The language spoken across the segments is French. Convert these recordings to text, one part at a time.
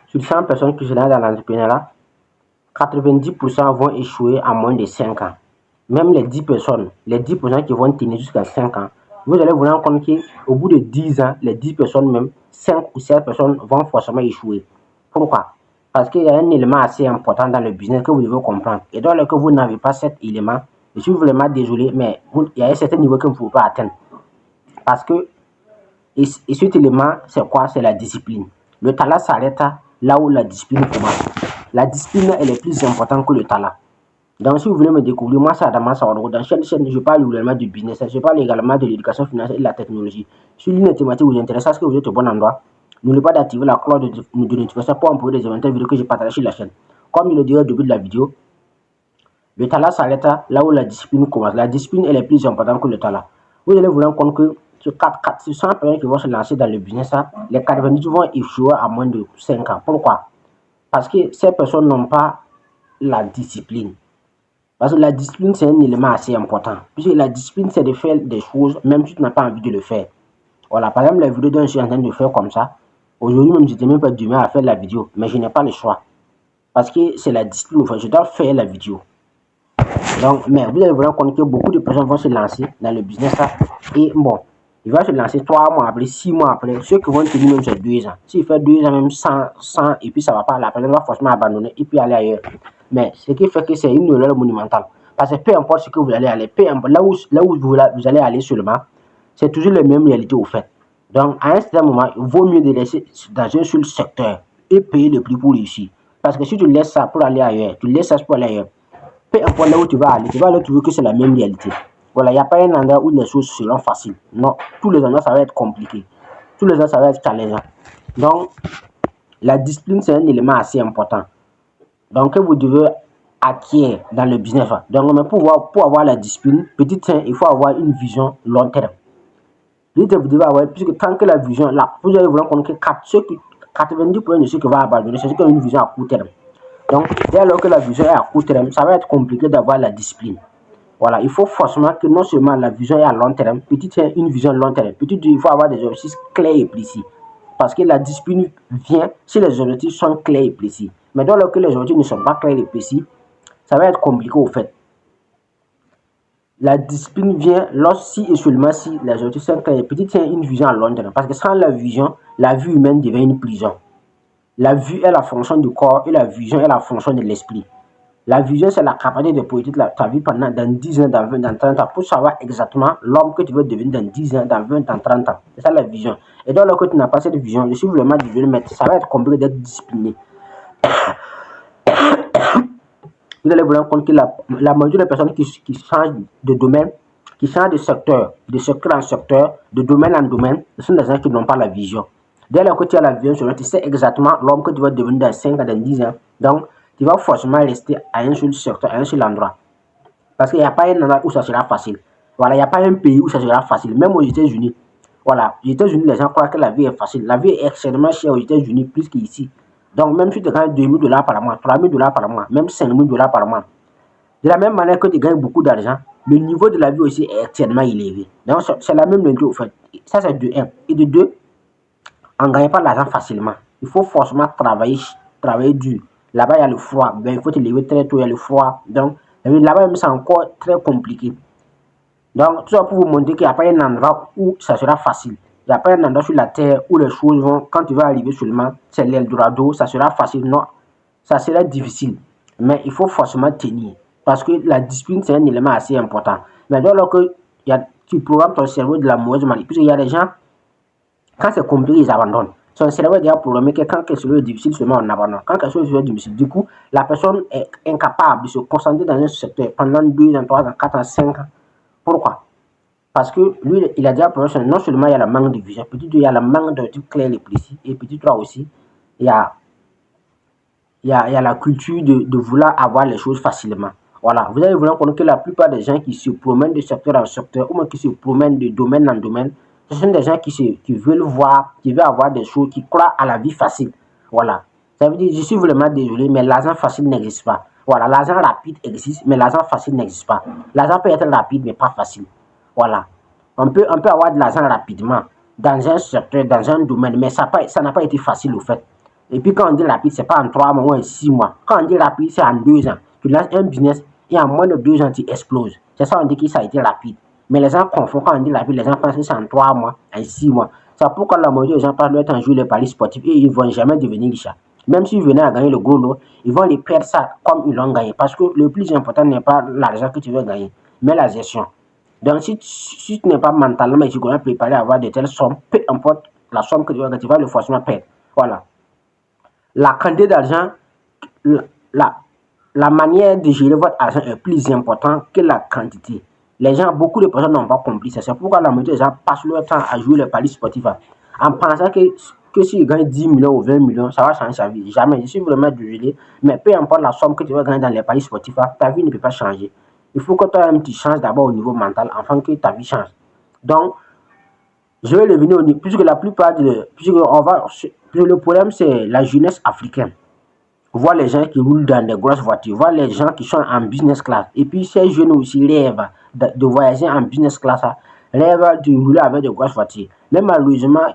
Sur 100 personnes qui se lancent dans l'entrepreneuriat, 90% vont échouer en moins de 5 ans. Même les 10 personnes qui vont tenir jusqu'à 5 ans, vous allez vous rendre compte qu'au bout de 10 ans, les 10 personnes même, 5 ou 7 personnes vont forcément échouer. Pourquoi? Parce qu'il y a un élément assez important dans le business que vous devez comprendre. Et dans lequel vous n'avez pas cet élément, je suis vraiment désolé, mais il y a un certain niveau que vous ne pouvez pas atteindre. Parce que, et cet élément, c'est quoi? C'est la discipline. Le talent s'arrête là où la discipline commence. La discipline, elle est plus importante que le talent. Donc, si vous voulez me découvrir, moi, c'est Adama Sawadoro. Dans chaîne, je parle également du business, je parle également de l'éducation financière et de la technologie. Si l'une des thématiques vous intéresse, est-ce que vous êtes au bon endroit? N'oubliez pas d'activer la cloche de notification pour envoyer des éventuelles vidéos que je partage sur la chaîne. Comme je le dirai au début de la vidéo, le talent s'arrête là où la discipline commence. La discipline, elle est plus importante que le talent. Vous allez vous rendre compte que sur 100 personnes qui vont se lancer dans le business, les 90 vont échouer à moins de 5 ans. Pourquoi? Parce que ces personnes n'ont pas la discipline. Parce que la discipline, c'est un élément assez important. Puisque la discipline, c'est de faire des choses, même si tu n'as pas envie de le faire. Voilà, par exemple, la vidéo dont je suis en train de faire comme ça, aujourd'hui même, je n'étais même pas demain à faire la vidéo, mais je n'ai pas le choix. Parce que c'est la discipline, enfin, je dois faire la vidéo. Donc, mais vous allez vous rendre compte que beaucoup de personnes vont se lancer dans le business et bon, ils vont se lancer 3 mois après, 6 mois après. Ceux qui vont tenir même c'est 2 ans. S'il fait 2 ans, même 100 et puis ça va pas, la personne va forcément abandonner et puis aller ailleurs. Mais ce qui fait que c'est une erreur monumentale. Parce que peu importe ce que vous allez aller, peu importe là où vous allez aller seulement, c'est toujours les mêmes réalités au fait. Donc, à un certain moment, il vaut mieux de laisser dans un seul secteur et payer le prix pour réussir. Parce que si tu laisses ça pour aller ailleurs, tu laisses ça pour aller ailleurs, peu importe là où tu vas aller trouver que c'est la même réalité. Voilà, il n'y a pas un endroit où les choses seront faciles. Non, tous les endroits, ça va être compliqué. Tous les endroits, ça va être challengeant. Donc, la discipline, c'est un élément assez important. Donc, que vous devez acquérir dans le business. Donc, pour avoir la discipline, il faut avoir une vision long terme. Vous devez avoir, puisque tant que la vision, là, vous allez vous rendre compte que 90% de ceux qui vont abandonner, c'est ceux qui ont une vision à court terme. Donc, dès lors que la vision est à court terme, ça va être compliqué d'avoir la discipline. Voilà, il faut forcément que non seulement la vision est à long terme, c'est une vision long terme. Il faut avoir des objectifs clairs et précis. Parce que la discipline vient si les objectifs sont clairs et précis. Mais dès lors que les objectifs ne sont pas clairs et précis, ça va être compliqué au fait. La discipline vient si et seulement si les objectifs sont clairs et précis, c'est une vision à long terme. Parce que sans la vision, la vie humaine devient une prison. La vue est la fonction du corps et la vision est la fonction de l'esprit. La vision, c'est la capacité de projeter ta vie pendant dans 10 ans, dans 20 ans, 30 ans, pour savoir exactement l'homme que tu veux devenir dans 10 ans, dans 20 ans, 30 ans. C'est ça la vision. Et dans le cas où tu n'as pas cette vision, je suis vraiment désolé, mais ça va être compliqué d'être discipliné. Vous allez vous rendre compte que la majorité des personnes qui changent de domaine, qui changent de secteur en secteur, de domaine en domaine, ce sont des gens qui n'ont pas la vision. Dès lors que tu as la vision, tu sais exactement l'homme que tu vas devenir dans 5 ans, dans 10 ans. Donc, tu vas forcément rester à un seul secteur, à un seul endroit. Parce qu'il n'y a pas un endroit où ça sera facile. Voilà, il n'y a pas un pays où ça sera facile. Même aux États-Unis. Voilà, aux États-Unis, les gens croient que la vie est facile. La vie est extrêmement chère aux États-Unis, plus qu'ici. Donc, même si tu gagnes $2,000 par mois, $3,000 par mois, même $5,000 par mois, de la même manière que tu gagnes beaucoup d'argent, le niveau de la vie aussi est extrêmement élevé. Donc, c'est la même chose, au fait. Ça, c'est de 1. Et de 2, on ne gagne pas l'argent facilement. Il faut forcément travailler dur. Là-bas, il y a le froid. Ben, il faut te lever très tôt, il y a le froid. Donc, là-bas, c'est encore très compliqué. Donc, tout ça pour vous montrer qu'il n'y a pas un endroit où ça sera facile. Il n'y a pas un endroit sur la terre où les choses vont, quand tu vas arriver seulement, c'est l'Eldorado, ça sera facile. Non, ça sera difficile. Mais il faut forcément tenir. Parce que la discipline, c'est un élément assez important. Mais alors que tu programmes ton cerveau de la mauvaise manière, puisqu'il y a des gens, quand c'est compliqué, ils abandonnent. Son cerveau est déjà programmé que quand quelque chose est difficile, seulement on abandonne. Quand quelque chose est difficile, du coup, la personne est incapable de se concentrer dans un secteur pendant 2 ans, 3 ans, 4 ans, 5 ans. Pourquoi? Parce que lui, il a déjà progressé. Non seulement il y a le manque de vision, petit 2, il y a le manque de type clair et précis. Et petit 3 aussi, il y a la culture de vouloir avoir les choses facilement. Voilà, vous allez vous rendre compte que la plupart des gens qui se promènent de secteur en secteur, ou même qui se promènent de domaine en domaine, ce sont des gens qui veulent avoir des choses, qui croient à la vie facile. Voilà. Ça veut dire, je suis vraiment désolé, mais l'argent facile n'existe pas. Voilà, l'argent rapide existe, mais l'argent facile n'existe pas. L'argent peut être rapide, mais pas facile. Voilà. On peut avoir de l'argent rapidement dans un secteur, dans un domaine, mais ça n'a pas été facile au fait. Et puis quand on dit rapide, c'est pas en 3 mois ou en 6 mois. Quand on dit rapide, c'est en 2 ans. Tu lances un business et en moins de 2 ans, tu exploses. C'est ça on dit que ça a été rapide. Mais les gens confondent quand on dit rapide, les gens pensent que c'est en 3 mois, en 6 mois. C'est pourquoi la majorité des gens passent leur temps à jouer les paris sportifs et ils ne vont jamais devenir riches. Même s'ils venaient à gagner le gros lot, ils vont les perdre ça comme ils l'ont gagné. Parce que le plus important n'est pas l'argent que tu veux gagner, mais la gestion. Donc si tu n'es pas mentalement et tu connais préparé à avoir de telles sommes, peu importe la somme que tu vas gagner, tu vas le forcément perdre. Voilà. La quantité d'argent, la manière de gérer votre argent est plus importante que la quantité. Beaucoup de personnes n'ont pas compris ça. C'est pourquoi la majorité des gens passent leur temps à jouer les paris sportifs en pensant que s'ils gagnent 10 millions ou 20 millions, ça va changer sa vie. Jamais. Je suis vraiment désolé. Mais peu importe la somme que tu vas gagner dans les paris sportifs, ta vie ne peut pas changer. Il faut que toi-même tu changes d'abord au niveau mental afin que ta vie change. Donc, je vais revenir au niveau, puisque la plupart le problème c'est la jeunesse africaine. Voir les gens qui roulent dans des grosses voitures, voir les gens qui sont en business class. Et puis ces jeunes aussi rêvent de voyager en business class, rêvent de rouler avec de grosses voitures. Mais malheureusement,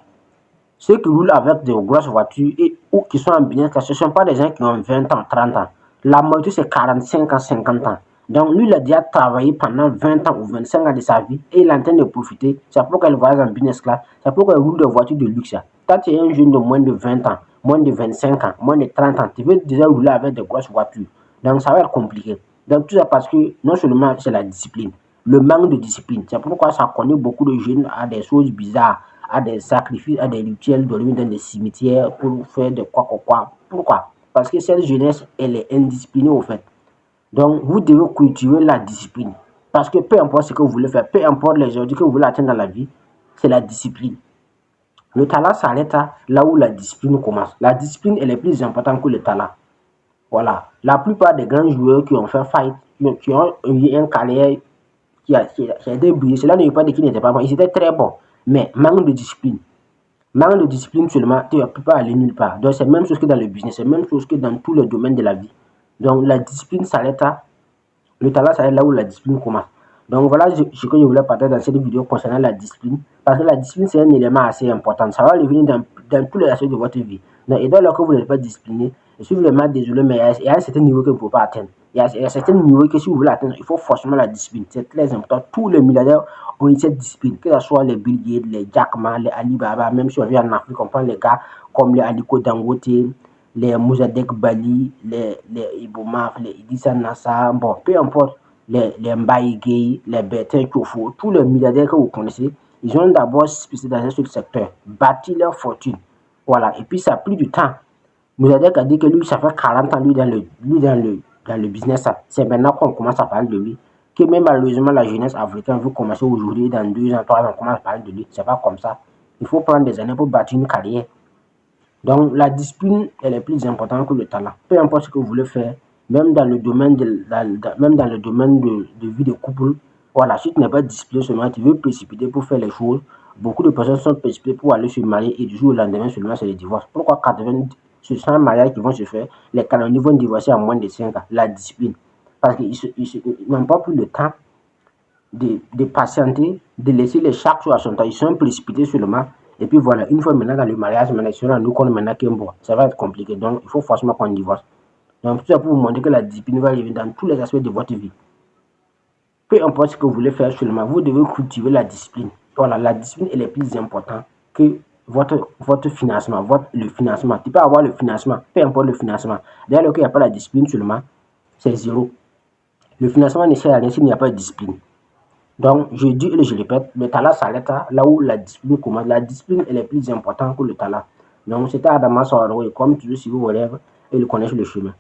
ceux qui roulent avec de grosses voitures ou qui sont en business class, ce ne sont pas des gens qui ont 20 ans, 30 ans. La moitié c'est 45 ans, 50 ans. Donc lui, il a déjà travaillé pendant 20 ans ou 25 ans de sa vie et il est en train de profiter. C'est pourquoi il voyage en business class, c'est pourquoi il roule des voitures de luxe. Quand tu es un jeune de moins de 20 ans, moins de 25 ans, moins de 30 ans, tu veux déjà rouler avec de grosses voitures. Donc ça va être compliqué. Donc tout ça parce que non seulement c'est la discipline, le manque de discipline. C'est pourquoi ça connaît beaucoup de jeunes à des choses bizarres, à des sacrifices, à des rituels, dormir dans des cimetières pour faire de quoi. Pourquoi? Parce que cette jeunesse, elle est indisciplinée au fait. Donc vous devez cultiver la discipline. Parce que peu importe ce que vous voulez faire, peu importe les objectifs que vous voulez atteindre dans la vie, c'est la discipline. Le talent s'arrête là où la discipline commence. La discipline, elle est plus importante que le talent. Voilà. La plupart des grands joueurs qui ont fait fight, qui ont eu une carrière qui a été brillée, cela ne veut pas dire qu'ils n'étaient pas bons. Ils étaient très bons. Mais manque de discipline. Manque de discipline seulement, tu ne peux pas aller nulle part. Donc c'est la même chose que dans le business, c'est la même chose que dans tous les domaines de la vie. Donc la discipline s'arrête le talent s'arrête là où la discipline commence. Donc voilà ce que je voulais partager dans cette vidéo concernant la discipline. Parce que la discipline, c'est un élément assez important. Ça va revenir dans tous les aspects de votre vie. Donc, et donc, lorsque vous n'êtes pas discipliné, je suis vraiment désolé, mais il y a un certain niveau que vous ne pouvez pas atteindre. Il y a un certain niveau que si vous voulez atteindre, il faut forcément la discipline. C'est très important. Tous les milliardaires ont eu cette discipline. Que ce soit les Bill Gates, les Jack Ma, les Alibaba, même si on vient en Afrique, on prend les gars comme les Aliko Dangote, les Mossadegh Bali, les Ibomaf, les Idrissa Nassa, bon, peu importe, les Mbaye Gueye, les Bertin Kofo, tous les milliardaires que vous connaissez, ils ont d'abord spécialisé sur le secteur, bâti leur fortune. Voilà, et puis ça a pris du temps. Mossadegh a dit que lui, ça fait 40 ans, lui, dans le business. C'est maintenant qu'on commence à parler de lui. Que même malheureusement, la jeunesse africaine veut commencer aujourd'hui, dans 2 ans, 3 ans, on commence à parler de lui. C'est pas comme ça. Il faut prendre des années pour bâtir une carrière. Donc, la discipline, elle est plus importante que le talent. Peu importe ce que vous voulez faire, même dans le domaine de vie de couple, voilà, si tu n'es pas discipliné seulement, tu veux précipiter pour faire les choses. Beaucoup de personnes sont précipitées pour aller se marier et du jour au lendemain seulement, c'est le divorce. Pourquoi 80, ce sont les mariages qui vont se faire, les canoniers vont divorcer en moins de 5 ans. La discipline. Parce qu'ils n'ont pas pris le temps de patienter, de laisser les chaque chose à son temps. Ils sont précipités seulement. Et puis voilà, une fois maintenant dans le mariage, maintenant, ils sont rendus compte maintenant qu'un bon, ça va être compliqué. Donc, il faut forcément qu'on divorce. Donc, tout ça pour vous montrer que la discipline va arriver dans tous les aspects de votre vie. Peu importe ce que vous voulez faire seulement, vous devez cultiver la discipline. Voilà, la discipline, elle est plus importante que votre financement, le financement. Tu peux avoir le financement, peu importe le financement. D'ailleurs, il n'y a pas la discipline seulement, c'est zéro. Le financement ne sert à rien s'il n'y a pas de discipline. Donc, je dis et je répète, le talent s'arrête là où la discipline commence. La discipline, elle est plus importante que le talent. Donc, c'était Adama Soro, et comme toujours, si vous voulez, il connaît le chemin.